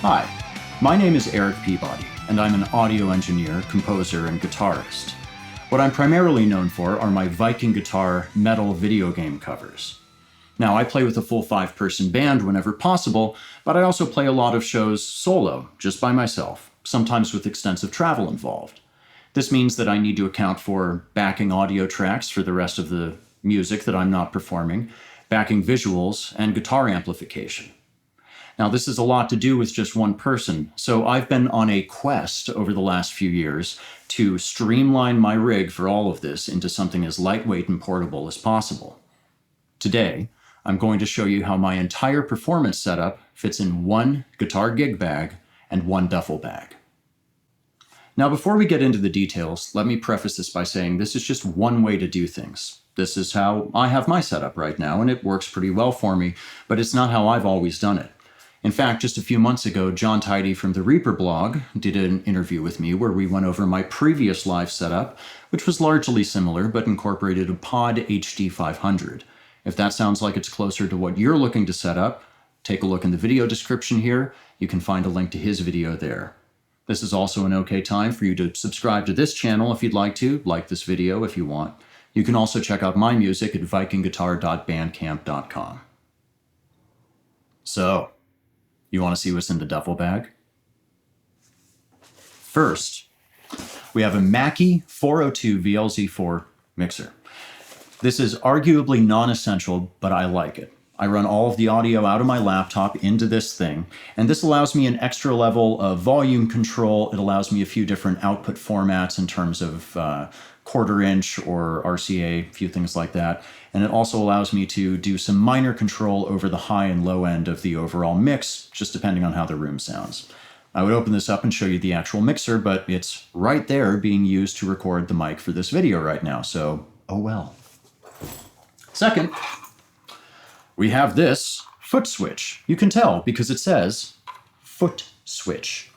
Hi, my name is Eric Peabody, and I'm an audio engineer, composer, and guitarist. What I'm primarily known for are my Viking guitar metal video game covers. Now, I play with a full 5-person band whenever possible, but I also play a lot of shows solo, just by myself, sometimes with extensive travel involved. This means that I need to account for backing audio tracks for the rest of the music that I'm not performing, backing visuals, and guitar amplification. Now, this is a lot to do with just one person, so I've been on a quest over the last few years to streamline my rig for all of this into something as lightweight and portable as possible. Today, I'm going to show you how my entire performance setup fits in one guitar gig bag and one duffel bag. Now, before we get into the details, let me preface this by saying this is just one way to do things. This is how I have my setup right now, and it works pretty well for me, but it's not how I've always done it. In fact, just a few months ago, John Tidy from the REAPER blog did an interview with me where we went over my previous live setup, which was largely similar but incorporated a Pod HD 500. If that sounds like it's closer to what you're looking to set up, take a look in the video description here. You can find a link to his video there. This is also an okay time for you to subscribe to this channel if you'd like to, like this video if you want. You can also check out my music at vikingguitar.bandcamp.com. So, you want to see what's in the duffel bag? First, we have a Mackie 402 VLZ4 mixer. This is arguably non-essential, but I like it. I run all of the audio out of my laptop into this thing, and this allows me an extra level of volume control. It allows me a few different output formats in terms of quarter-inch or RCA, a few things like that. And it also allows me to do some minor control over the high and low end of the overall mix, just depending on how the room sounds. I would open this up and show you the actual mixer, but it's right there being used to record the mic for this video right now, so oh well. Second, we have this foot switch. You can tell because it says foot switch.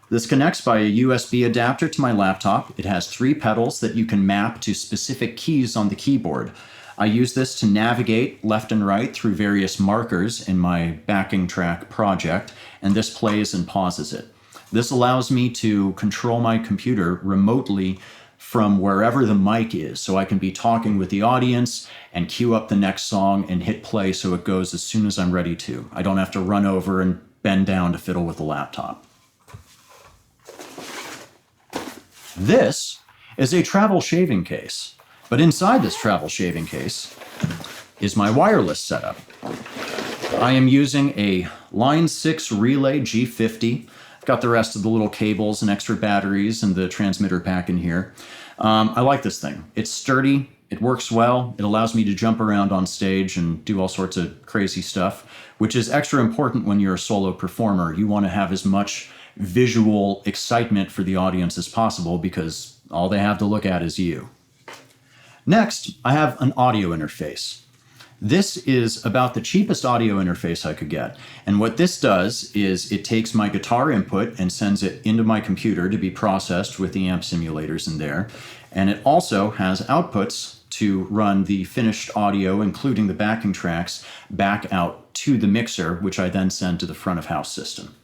This connects by a USB adapter to my laptop. It has 3 pedals that you can map to specific keys on the keyboard. I use this to navigate left and right through various markers in my backing track project, and this plays and pauses it. This allows me to control my computer remotely from wherever the mic is, so I can be talking with the audience and cue up the next song and hit play so it goes as soon as I'm ready to. I don't have to run over and bend down to fiddle with the laptop. This is a travel shaving case, but inside this travel shaving case is my wireless setup. I am using a Line 6 Relay G50. I've got the rest of the little cables and extra batteries and the transmitter pack in here. I like this thing. It's sturdy, it works well, it allows me to jump around on stage and do all sorts of crazy stuff, which is extra important when you're a solo performer. You want to have as much visual excitement for the audience as possible because all they have to look at is you. Next, I have an audio interface. This is about the cheapest audio interface I could get. And what this does is it takes my guitar input and sends it into my computer to be processed with the amp simulators in there. And it also has outputs to run the finished audio, including the backing tracks, back out to the mixer, which I then send to the front of house system.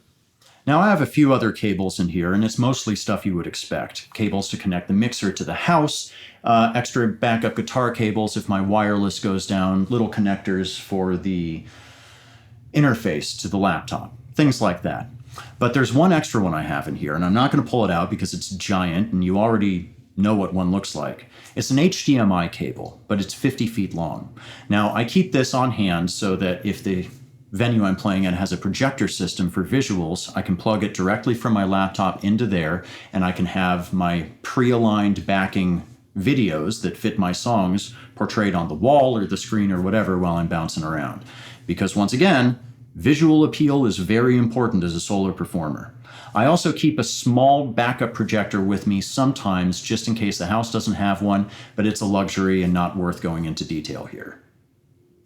Now I have a few other cables in here, and it's mostly stuff you would expect. Cables to connect the mixer to the house, extra backup guitar cables if my wireless goes down, little connectors for the interface to the laptop, things like that. But there's one extra one I have in here, and I'm not going to pull it out because it's giant, and you already know what one looks like. It's an HDMI cable, but it's 50 feet long. Now I keep this on hand so that if the venue I'm playing at has a projector system for visuals, I can plug it directly from my laptop into there, and I can have my pre-aligned backing videos that fit my songs portrayed on the wall or the screen or whatever while I'm bouncing around. Because once again, visual appeal is very important as a solo performer. I also keep a small backup projector with me sometimes just in case the house doesn't have one, but it's a luxury and not worth going into detail here.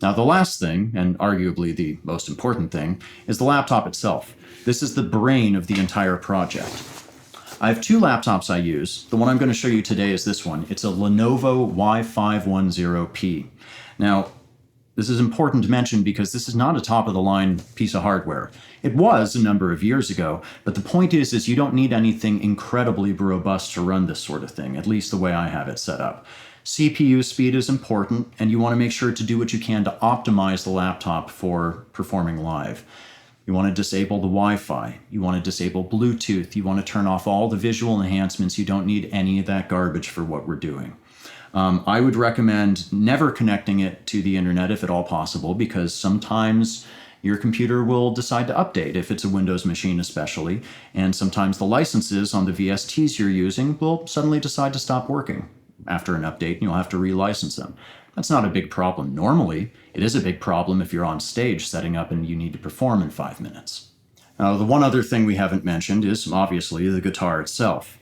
Now the last thing, and arguably the most important thing, is the laptop itself. This is the brain of the entire project. I have 2 laptops I use. The one I'm going to show you today is this one. It's a Lenovo Y510P. Now, This is important to mention because this is not a top-of-the-line piece of hardware. It was a number of years ago, but the point is you don't need anything incredibly robust to run this sort of thing, at least the way I have it set up. CPU speed is important, and you want to make sure to do what you can to optimize the laptop for performing live. You want to disable the Wi-Fi. You want to disable Bluetooth. You want to turn off all the visual enhancements. You don't need any of that garbage for what we're doing. I would recommend never connecting it to the internet if at all possible, because sometimes your computer will decide to update, if it's a Windows machine especially, and sometimes the licenses on the VSTs you're using will suddenly decide to stop working after an update, and you'll have to relicense them. That's not a big problem normally. It is a big problem if you're on stage setting up and you need to perform in 5 minutes. Now, the one other thing we haven't mentioned is obviously the guitar itself.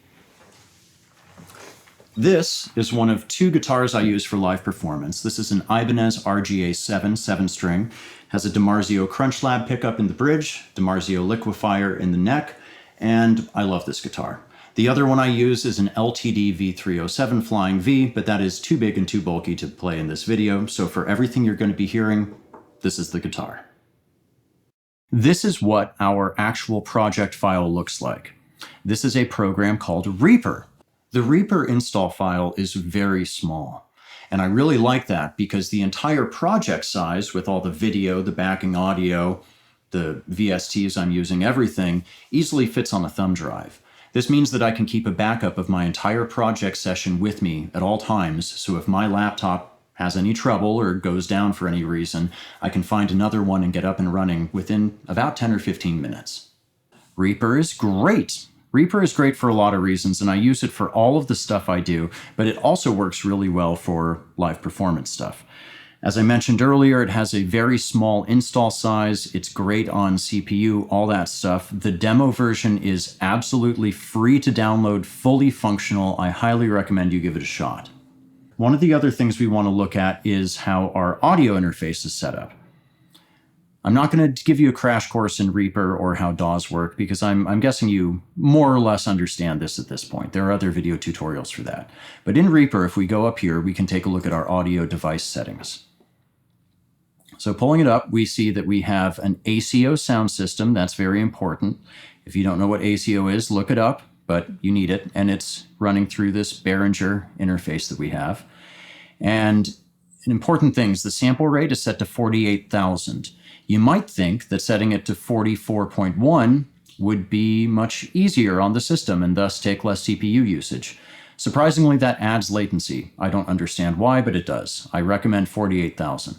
This is one of 2 guitars I use for live performance. This is an Ibanez RGA-7 7-string. Has a DiMarzio Crunch Lab pickup in the bridge, DiMarzio liquefier in the neck, and I love this guitar. The other one I use is an LTD V307 Flying V, but that is too big and too bulky to play in this video, so for everything you're going to be hearing, this is the guitar. This is what our actual project file looks like. This is a program called REAPER. The REAPER install file is very small, and I really like that because the entire project size, with all the video, the backing audio, the VSTs I'm using, everything, easily fits on a thumb drive. This means that I can keep a backup of my entire project session with me at all times, so if my laptop has any trouble or goes down for any reason, I can find another one and get up and running within about 10 or 15 minutes. REAPER is great! REAPER is great for a lot of reasons, and I use it for all of the stuff I do, but it also works really well for live performance stuff. As I mentioned earlier, it has a very small install size, it's great on CPU, all that stuff. The demo version is absolutely free to download, fully functional. I highly recommend you give it a shot. One of the other things we want to look at is how our audio interface is set up. I'm not going to give you a crash course in REAPER or how DAWs work, because I'm guessing you more or less understand this at this point. There are other video tutorials for that. But in REAPER, if we go up here, we can take a look at our audio device settings. So pulling it up, we see that we have an ACO sound system. That's very important. If you don't know what ACO is, look it up, but you need it. And it's running through this Behringer interface that we have. And important things, the sample rate is set to 48,000. You might think that setting it to 44.1 would be much easier on the system and thus take less CPU usage. Surprisingly, that adds latency. I don't understand why, but it does. I recommend 48,000.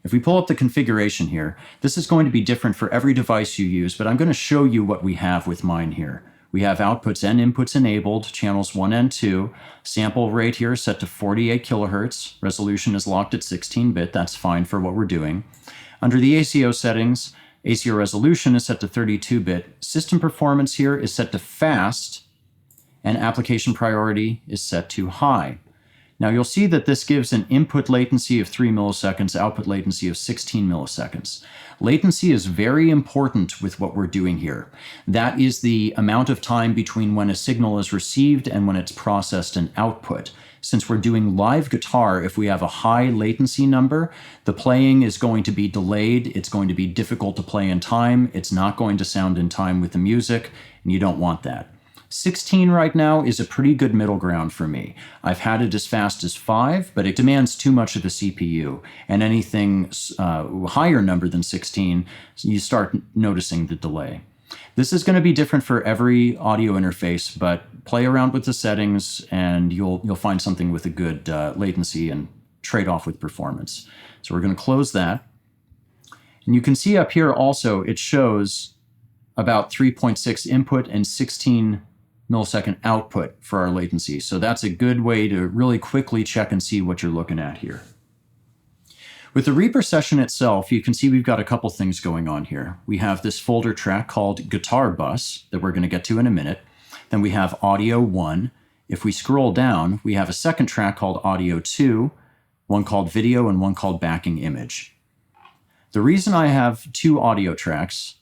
If we pull up the configuration here, this is going to be different for every device you use, but I'm going to show you what we have with mine here. We have outputs and inputs enabled, channels 1 and 2. Sample rate here is set to 48 kilohertz. Resolution is locked at 16-bit. That's fine for what we're doing. Under the ACO settings, ACO resolution is set to 32-bit. System performance here is set to fast, and application priority is set to high. Now you'll see that this gives an input latency of 3 milliseconds, output latency of 16 milliseconds. Latency is very important with what we're doing here. That is the amount of time between when a signal is received and when it's processed and output. Since we're doing live guitar, if we have a high latency number, the playing is going to be delayed, it's going to be difficult to play in time, it's not going to sound in time with the music, and you don't want that. 16 right now is a pretty good middle ground for me. I've had it as fast as 5, but it demands too much of the CPU, and anything higher number than 16, you start noticing the delay. This is going to be different for every audio interface, but play around with the settings and you'll find something with a good latency and trade-off with performance. So we're going to close that. And you can see up here also it shows about 3.6 input and 16 millisecond output for our latency. So that's a good way to really quickly check and see what you're looking at here. With the REAPER session itself, you can see we've got a couple things going on here. We have this folder track called Guitar Bus that we're going to get to in a minute. Then we have Audio 1. If we scroll down, we have a second track called Audio 2, one called Video, and one called Backing Image. The reason I have 2 audio tracks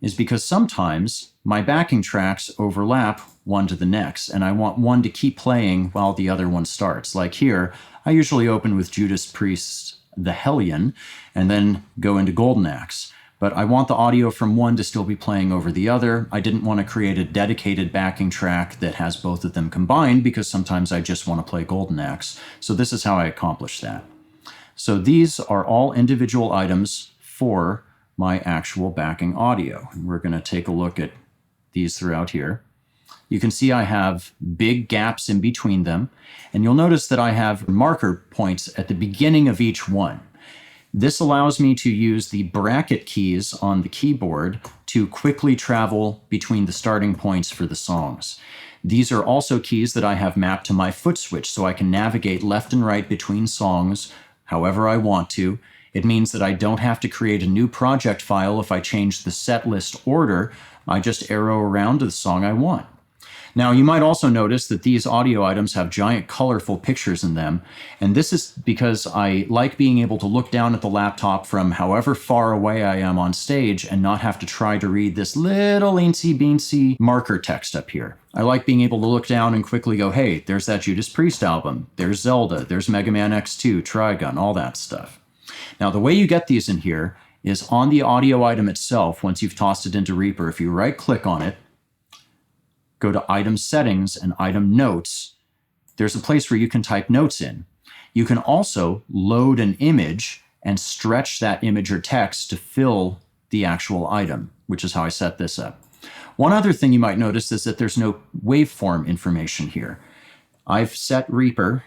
is because sometimes my backing tracks overlap one to the next, and I want one to keep playing while the other one starts. Like here, I usually open with Judas Priest's the Hellion and then go into Golden Axe. But I want the audio from one to still be playing over the other. I didn't want to create a dedicated backing track that has both of them combined because sometimes I just want to play Golden Axe. So this is how I accomplished that. So these are all individual items for my actual backing audio. And we're going to take a look at these throughout here. You can see I have big gaps in between them, and you'll notice that I have marker points at the beginning of each one. This allows me to use the bracket keys on the keyboard to quickly travel between the starting points for the songs. These are also keys that I have mapped to my foot switch, so I can navigate left and right between songs however I want to. It means that I don't have to create a new project file if I change the set list order. I just arrow around to the song I want. Now, you might also notice that these audio items have giant colorful pictures in them, and this is because I like being able to look down at the laptop from however far away I am on stage and not have to try to read this little eensy-beensy marker text up here. I like being able to look down and quickly go, hey, there's that Judas Priest album, there's Zelda, there's Mega Man X2, Trigun, all that stuff. Now, the way you get these in here is on the audio item itself. Once you've tossed it into Reaper, if you right-click on it, go to Item Settings and Item Notes, there's a place where you can type notes in. You can also load an image and stretch that image or text to fill the actual item, which is how I set this up. One other thing you might notice is that there's no waveform information here. I've set Reaper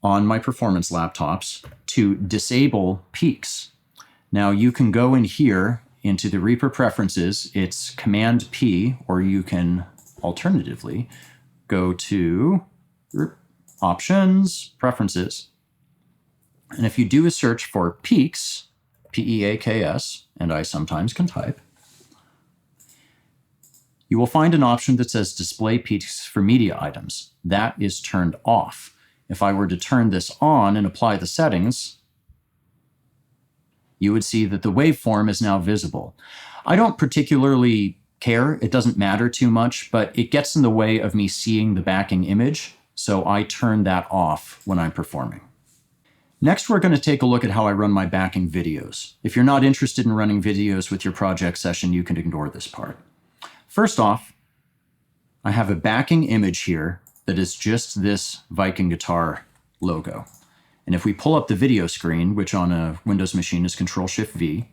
on my performance laptops to disable peaks. Now you can go in here into the Reaper preferences, it's Command P, or you can alternatively go to Options, Preferences, and if you do a search for peaks, P-E-A-K-S, and I sometimes can type, you will find an option that says Display Peaks for Media Items. That is turned off. If I were to turn this on and apply the settings, you would see that the waveform is now visible. I don't particularly care, it doesn't matter too much, but it gets in the way of me seeing the backing image, so I turn that off when I'm performing. Next, we're going to take a look at how I run my backing videos. If you're not interested in running videos with your project session, you can ignore this part. First off, I have a backing image here that is just this Viking guitar logo. And if we pull up the video screen, which on a Windows machine is Control-Shift-V,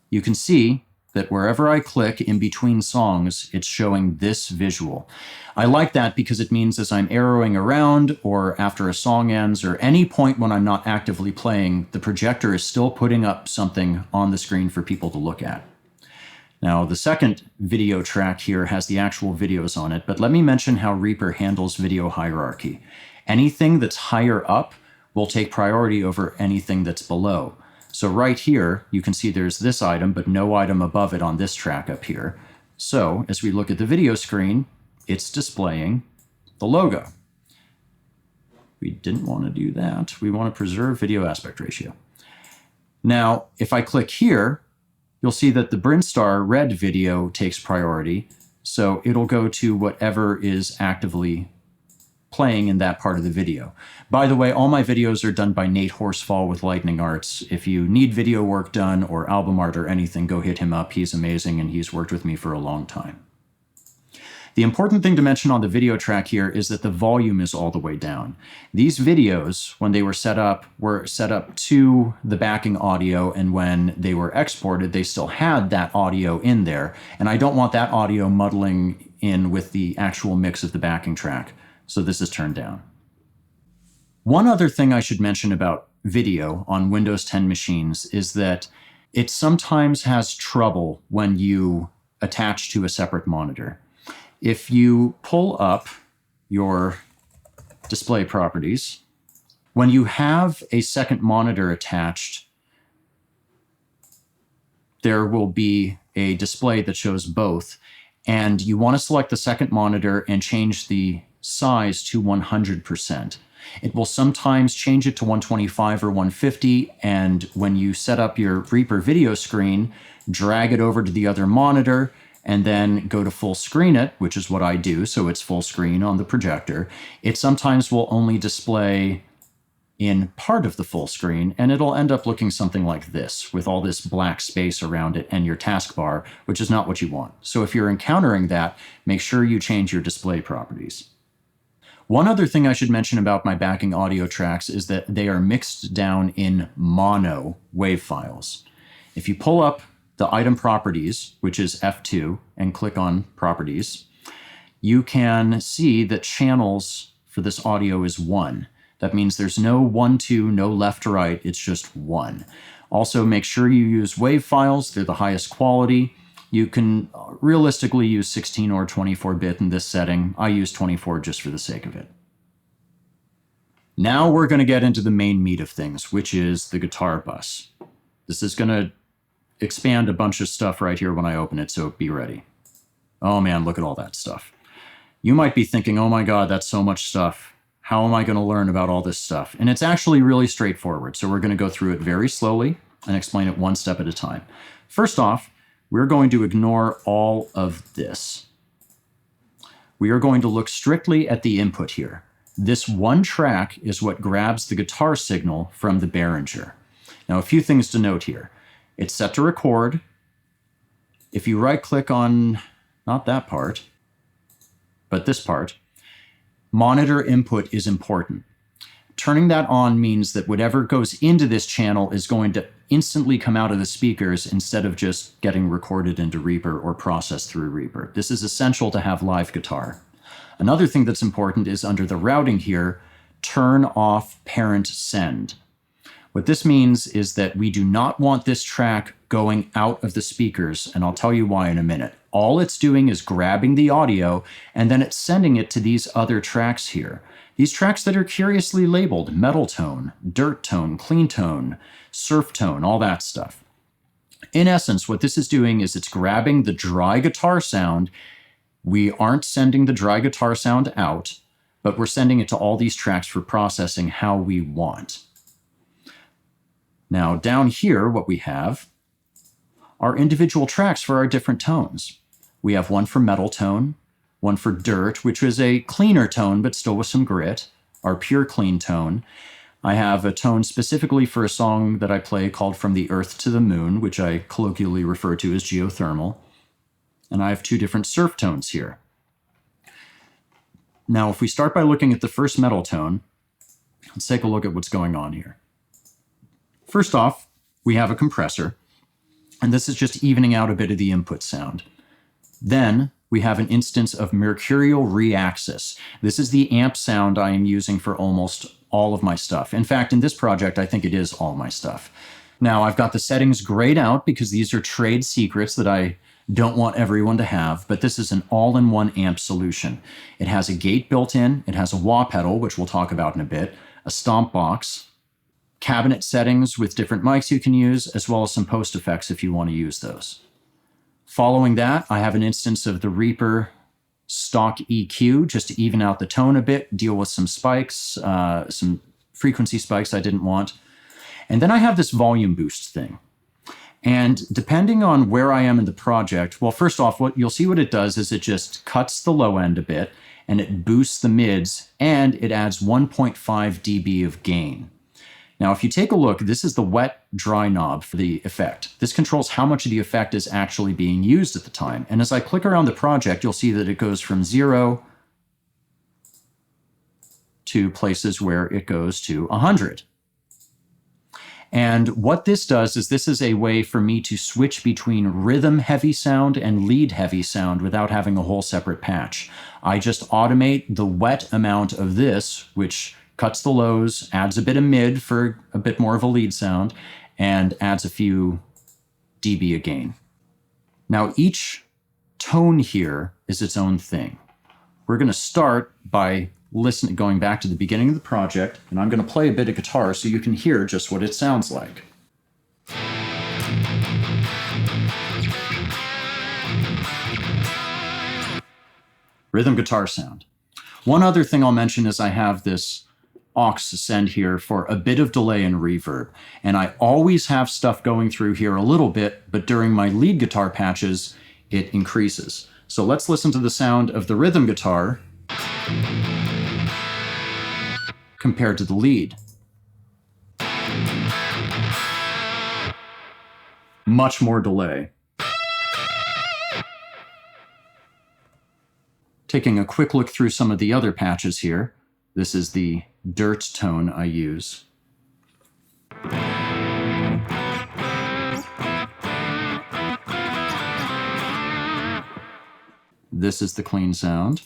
you can see that wherever I click in between songs, it's showing this visual. I like that because it means as I'm arrowing around or after a song ends or any point when I'm not actively playing, the projector is still putting up something on the screen for people to look at. Now, the second video track here has the actual videos on it, but let me mention how Reaper handles video hierarchy. Anything that's higher up will take priority over anything that's below. So right here, you can see there's this item, but no item above it on this track up here. So as we look at the video screen, it's displaying the logo. We didn't want to do that. We want to preserve video aspect ratio. Now, if I click here, you'll see that the Brinstar red video takes priority. So it'll go to whatever is actively playing in that part of the video. By the way, all my videos are done by Nate Horsfall with Lightning Arts. If you need video work done or album art or anything, go hit him up. He's amazing and he's worked with me for a long time. The important thing to mention on the video track here is that the volume is all the way down. These videos, when they were set up to the backing audio, and when they were exported, they still had that audio in there, and I don't want that audio muddling in with the actual mix of the backing track. So this is turned down. One other thing I should mention about video on Windows 10 machines is that it sometimes has trouble when you attach to a separate monitor. If you pull up your display properties, when you have a second monitor attached, there will be a display that shows both, and you want to select the second monitor and change the size to 100%. It will sometimes change it to 125 or 150, and when you set up your Reaper video screen, drag it over to the other monitor, and then go to full screen it, which is what I do, so it's full screen on the projector. It sometimes will only display in part of the full screen, and it'll end up looking something like this, with all this black space around it and your taskbar, which is not what you want. So if you're encountering that, make sure you change your display properties. One other thing I should mention about my backing audio tracks is that they are mixed down in mono wave files. If you pull up the item properties, which is F2, and click on properties, you can see that channels for this audio is 1. That means there's no 1, 2, no left or right, it's just 1. Also, make sure you use WAV files, they're the highest quality. You can realistically use 16 or 24-bit in this setting. I use 24 just for the sake of it. Now we're going to get into the main meat of things, which is the guitar bus. This is going to expand a bunch of stuff right here when I open it, so be ready. Oh man, look at all that stuff. You might be thinking, oh my god, that's so much stuff. How am I going to learn about all this stuff? And it's actually really straightforward, so we're going to go through it very slowly and explain it one step at a time. First off, we're going to ignore all of this. We are going to look strictly at the input here. This one track is what grabs the guitar signal from the Behringer. Now, a few things to note here. It's set to record. If you right-click on, not that part, but this part, monitor input is important. Turning that on means that whatever goes into this channel is going to instantly come out of the speakers instead of just getting recorded into Reaper or processed through Reaper. This is essential to have live guitar. Another thing that's important is under the routing here, turn off parent send. What this means is that we do not want this track going out of the speakers, and I'll tell you why in a minute. All it's doing is grabbing the audio, and then it's sending it to these other tracks here. These tracks that are curiously labeled metal tone, dirt tone, clean tone, surf tone, all that stuff. In essence, what this is doing is it's grabbing the dry guitar sound. We aren't sending the dry guitar sound out, but we're sending it to all these tracks for processing how we want. Now, down here, what we have are individual tracks for our different tones. We have one for metal tone, one for dirt, which is a cleaner tone, but still with some grit, our pure clean tone. I have a tone specifically for a song that I play called From the Earth to the Moon, which I colloquially refer to as geothermal. And I have two different surf tones here. Now, if we start by looking at the first metal tone, let's take a look at what's going on here. First off, we have a compressor, and this is just evening out a bit of the input sound. Then we have an instance of mercurial reaxis. This is the amp sound I am using for almost all of my stuff. In fact, in this project, I think it is all my stuff. Now, I've got the settings grayed out because these are trade secrets that I don't want everyone to have, but this is an all-in-one amp solution. It has a gate built in, it has a wah pedal, which we'll talk about in a bit, a stomp box, cabinet settings with different mics you can use, as well as some post effects if you want to use those. Following that, I have an instance of the Reaper stock EQ, just to even out the tone a bit, deal with some spikes, some frequency spikes I didn't want. And then I have this volume boost thing. And depending on where I am in the project, well, first off, what you'll see what it does is it just cuts the low end a bit, and it boosts the mids, and it adds 1.5 dB of gain. Now, if you take a look, this is the wet-dry knob for the effect. This controls how much of the effect is actually being used at the time. And as I click around the project, you'll see that it goes from 0 to places where it goes to 100. And what this does is this is a way for me to switch between rhythm-heavy sound and lead-heavy sound without having a whole separate patch. I just automate the wet amount of this, which cuts the lows, adds a bit of mid for a bit more of a lead sound, and adds a few dB of gain. Now, each tone here is its own thing. We're going to start by going back to the beginning of the project, and I'm going to play a bit of guitar so you can hear just what it sounds like. Rhythm guitar sound. One other thing I'll mention is I have this aux send here for a bit of delay and reverb. And I always have stuff going through here a little bit, but during my lead guitar patches, it increases. So let's listen to the sound of the rhythm guitar compared to the lead. much more delay. Taking a quick look through some of the other patches here. This is the dirt tone I use. This is the clean sound.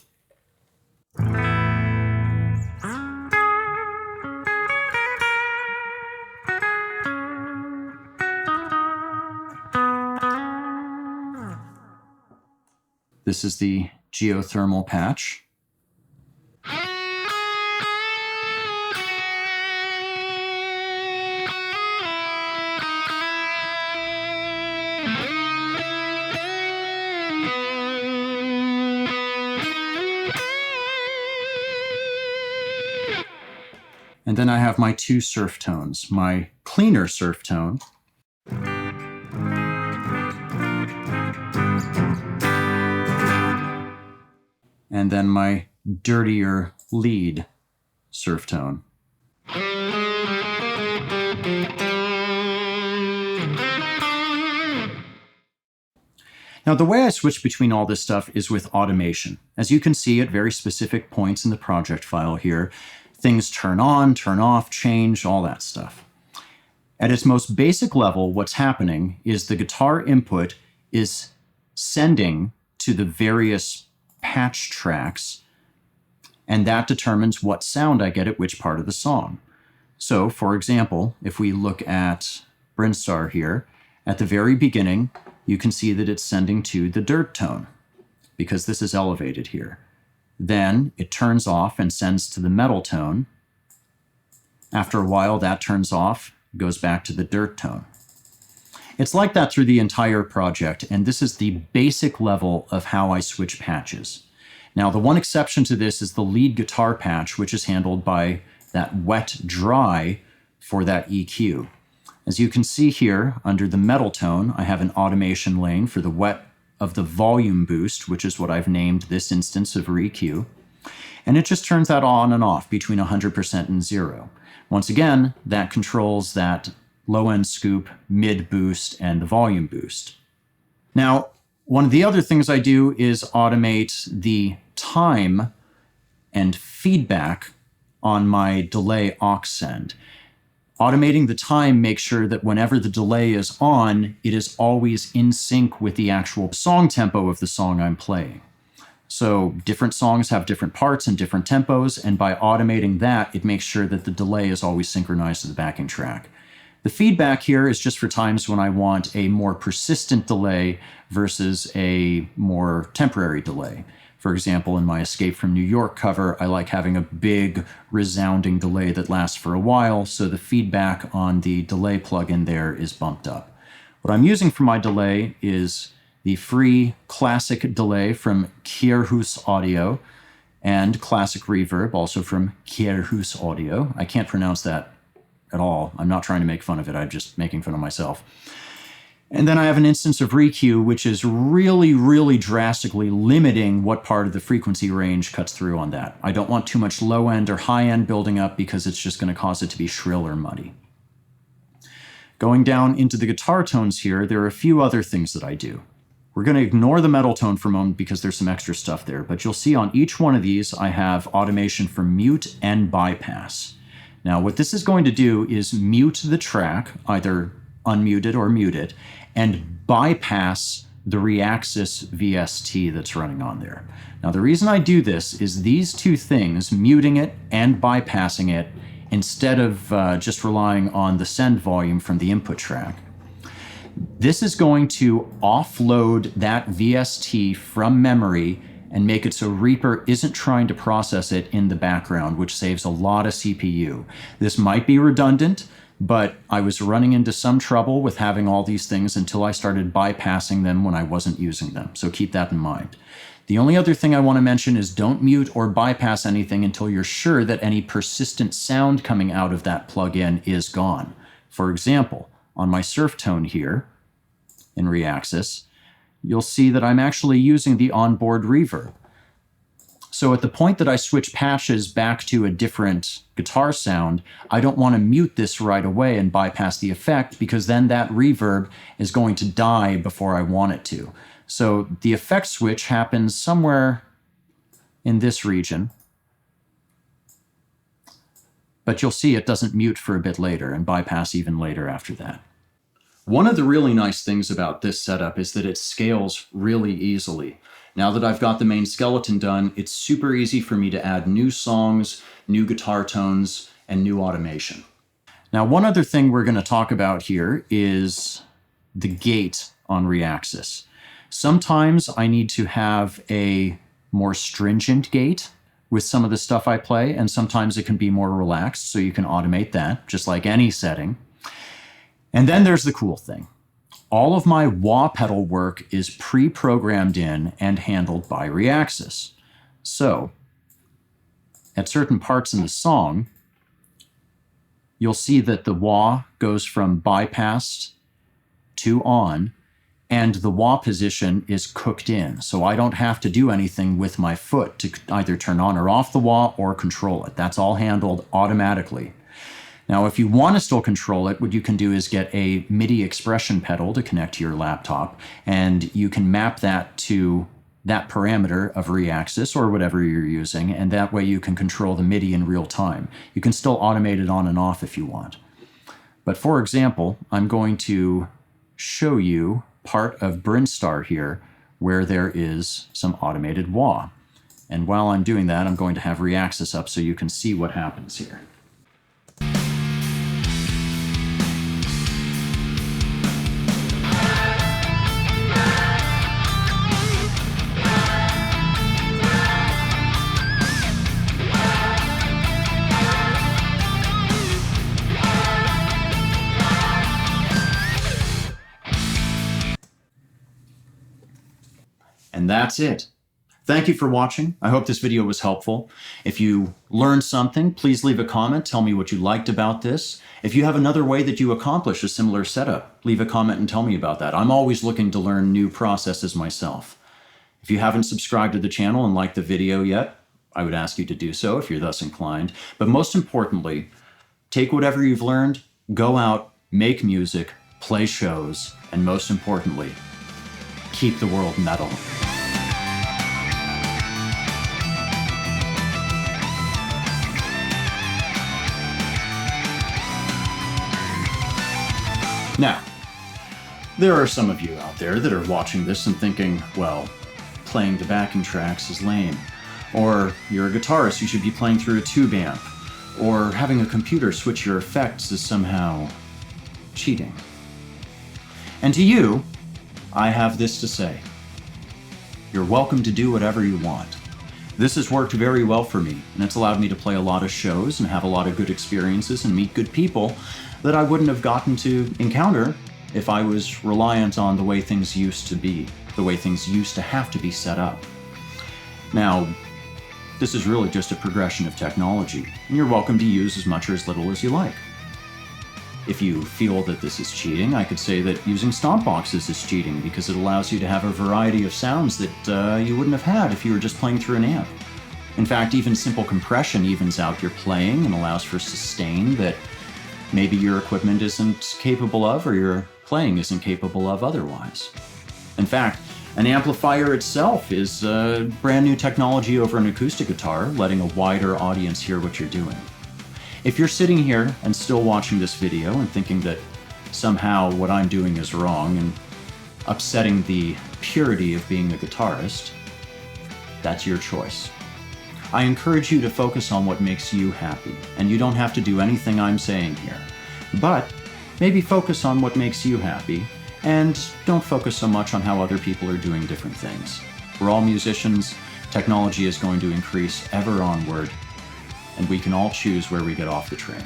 This is the geothermal patch. And then I have my two surf tones, my cleaner surf tone, and then my dirtier lead surf tone. Now, the way I switch between all this stuff is with automation. As you can see at very specific points in the project file here, things turn on, turn off, change, all that stuff. At its most basic level, what's happening is the guitar input is sending to the various patch tracks, and that determines what sound I get at which part of the song. So, for example, if we look at Brinstar here, at the very beginning, you can see that it's sending to the dirt tone, because this is elevated here. Then it turns off and sends to the metal tone. After a while, that turns off, goes back to the dirt tone. It's like that through the entire project, and this is the basic level of how I switch patches. Now, the one exception to this is the lead guitar patch, which is handled by that wet dry for that EQ. As you can see here, under the metal tone, I have an automation lane for the wet of the volume boost, which is what I've named this instance of REQ. And it just turns that on and off between 100% and 0. Once again, that controls that low-end scoop, mid boost, and the volume boost. Now, one of the other things I do is automate the time and feedback on my delay aux send. Automating the time makes sure that whenever the delay is on, it is always in sync with the actual song tempo of the song I'm playing. So different songs have different parts and different tempos, and by automating that, it makes sure that the delay is always synchronized to the backing track. The feedback here is just for times when I want a more persistent delay versus a more temporary delay. For example, in my Escape from New York cover, I like having a big resounding delay that lasts for a while, so the feedback on the delay plugin there is bumped up. What I'm using for my delay is the free classic delay from Kierhus Audio and classic reverb, also from Kierhus Audio. I can't pronounce that at all. I'm not trying to make fun of it. I'm just making fun of myself. And then I have an instance of REQ, which is really drastically limiting what part of the frequency range cuts through on that. I don't want too much low end or high end building up because it's just going to cause it to be shrill or muddy. Going down into the guitar tones here, there are a few other things that I do. We're going to ignore the metal tone for a moment because there's some extra stuff there, but you'll see on each one of these I have automation for mute and bypass. Now what this is going to do is mute the track, either unmuted or muted, and bypass the Reaxis VST that's running on there. Now the reason I do this is these two things, muting it and bypassing it, instead of just relying on the send volume from the input track. This is going to offload that VST from memory and make it so REAPER isn't trying to process it in the background, which saves a lot of CPU. This might be redundant, but I was running into some trouble with having all these things until I started bypassing them when I wasn't using them, so keep that in mind. The only other thing I want to mention is don't mute or bypass anything until you're sure that any persistent sound coming out of that plugin is gone. For example, on my surf tone here in Reaxis, you'll see that I'm actually using the onboard reverb. So at the point that I switch patches back to a different guitar sound, I don't want to mute this right away and bypass the effect, because then that reverb is going to die before I want it to. So the effect switch happens somewhere in this region, but you'll see it doesn't mute for a bit later and bypass even later after that. One of the really nice things about this setup is that it scales really easily. Now that I've got the main skeleton done, it's super easy for me to add new songs, new guitar tones, and new automation. Now, one other thing we're going to talk about here is the gate on Reaxis. Sometimes I need to have a more stringent gate with some of the stuff I play, and sometimes it can be more relaxed, so you can automate that, just like any setting. And then there's the cool thing. All of my wah pedal work is pre-programmed in and handled by Reaxis. So, at certain parts in the song, you'll see that the wah goes from bypassed to on, and the wah position is cooked in. So I don't have to do anything with my foot to either turn on or off the wah or control it. That's all handled automatically. Now, if you want to still control it, what you can do is get a MIDI expression pedal to connect to your laptop, and you can map that to that parameter of Reaxis or whatever you're using, and that way you can control the MIDI in real time. You can still automate it on and off if you want. But for example, I'm going to show you part of Brinstar here where there is some automated wah. And while I'm doing that, I'm going to have Reaxis up so you can see what happens here. And that's it. Thank you for watching. I hope this video was helpful. If you learned something, please leave a comment. Tell me what you liked about this. If you have another way that you accomplish a similar setup, leave a comment and tell me about that. I'm always looking to learn new processes myself. If you haven't subscribed to the channel and liked the video yet, I would ask you to do so if you're thus inclined. But most importantly, take whatever you've learned, go out, make music, play shows, and most importantly, keep the world metal. Now, there are some of you out there that are watching this and thinking, well, playing the backing tracks is lame. Or you're a guitarist, you should be playing through a tube amp. Or having a computer switch your effects is somehow cheating. And to you, I have this to say. You're welcome to do whatever you want. This has worked very well for me, and it's allowed me to play a lot of shows and have a lot of good experiences and meet good people that I wouldn't have gotten to encounter if I was reliant on the way things used to be, the way things used to have to be set up. Now, this is really just a progression of technology, and you're welcome to use as much or as little as you like. If you feel that this is cheating, I could say that using stomp boxes is cheating because it allows you to have a variety of sounds that you wouldn't have had if you were just playing through an amp. In fact, even simple compression evens out your playing and allows for sustain that maybe your equipment isn't capable of or your playing isn't capable of otherwise. In fact, an amplifier itself is brand new technology over an acoustic guitar, letting a wider audience hear what you're doing. If you're sitting here and still watching this video and thinking that somehow what I'm doing is wrong and upsetting the purity of being a guitarist, that's your choice. I encourage you to focus on what makes you happy, and you don't have to do anything I'm saying here. But maybe focus on what makes you happy, and don't focus so much on how other people are doing different things. We're all musicians, technology is going to increase ever onward, and we can all choose where we get off the train.